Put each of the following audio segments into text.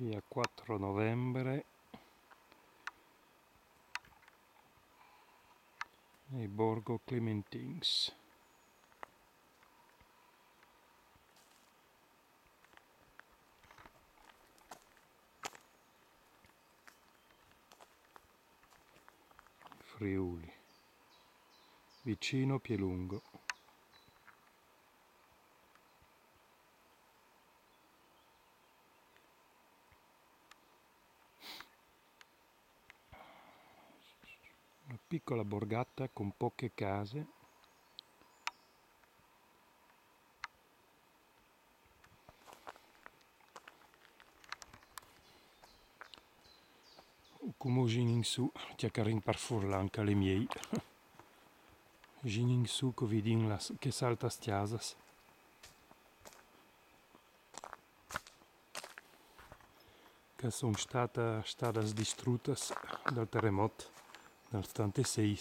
via 4 novembre e Borgo Clementins. Friuli, vicino Pielungo. Una piccola borgata con poche case. Come in su, ti carin par furlanca le miei. In su che vidin che salta stiasas. Che sono state distrutte dal terremoto del 76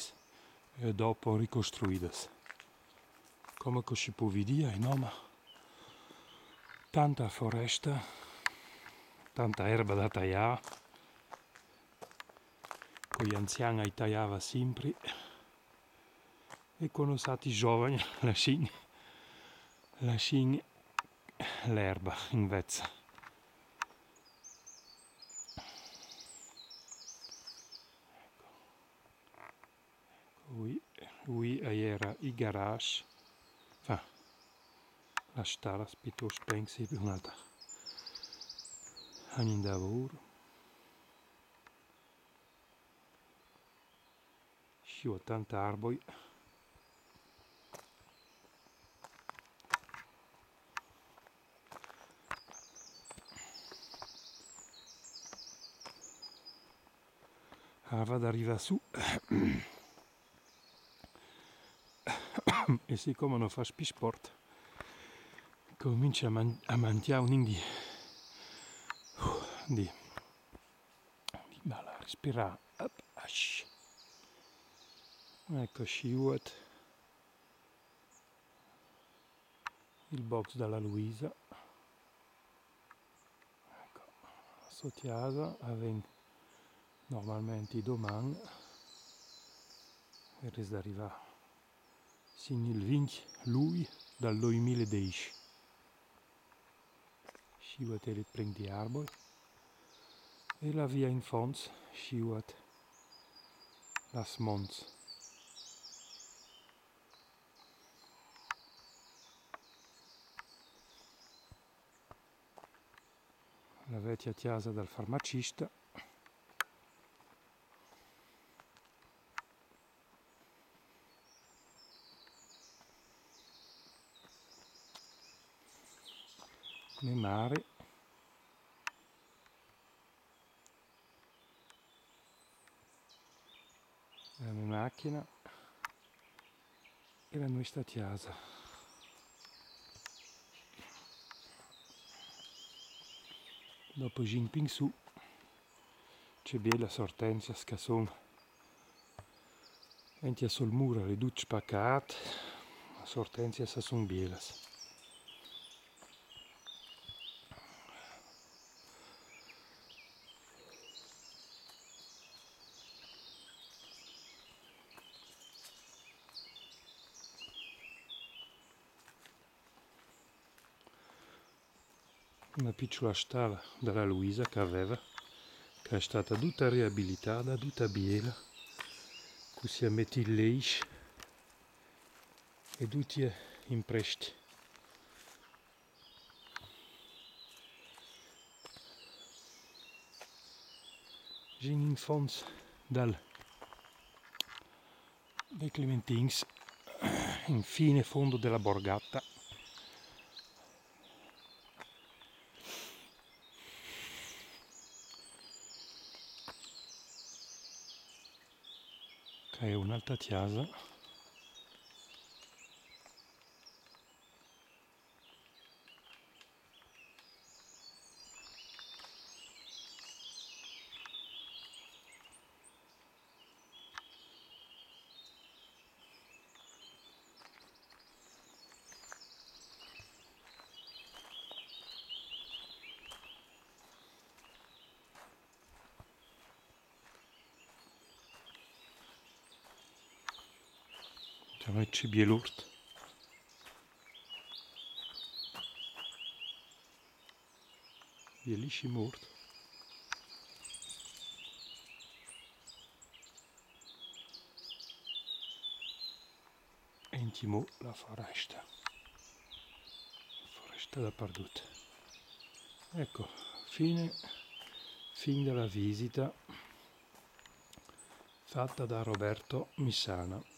e dopo ricostruite. Come si può vedere, no? Ma tanta foresta, tanta erba da tagliare, con gli anziani tagliava sempre e quando sono stati giovani lasciano l'erba in vezza. Qui era il garage, la strada piuttosto pensi per un'altra anni di lavoro. Ci sono tanti arbori. Vado arriva su e siccome non fa più sport comincia a mangiare un di respirare. Ecco Sciuat, il box dalla Luisa. Ecco, Sotiasa normalmente domani e resta arrivare sin il 20 lui dal 2010. Sciuat e prendi arbori e la via in fons Sciuat las Mons. La vecchia chiesa del farmacista. Nel mare. La mia macchina e la nostra chiesa. Dopo Jinping su c'è bella sortenzia che sono enti sul muro le duce spaccate, la sortenzia sono belle. Una piccola stalla della Luisa che è stata tutta riabilitata, tutta bella, così a metti il leish e tutti in presti. In fons dei Clementins, in fine fondo della borgata. Che è un'altra chiesa. sono i Cibielurt. Bellissimo. E intimo la foresta dappertutto. Ecco, fine della visita fatta da Roberto Missana.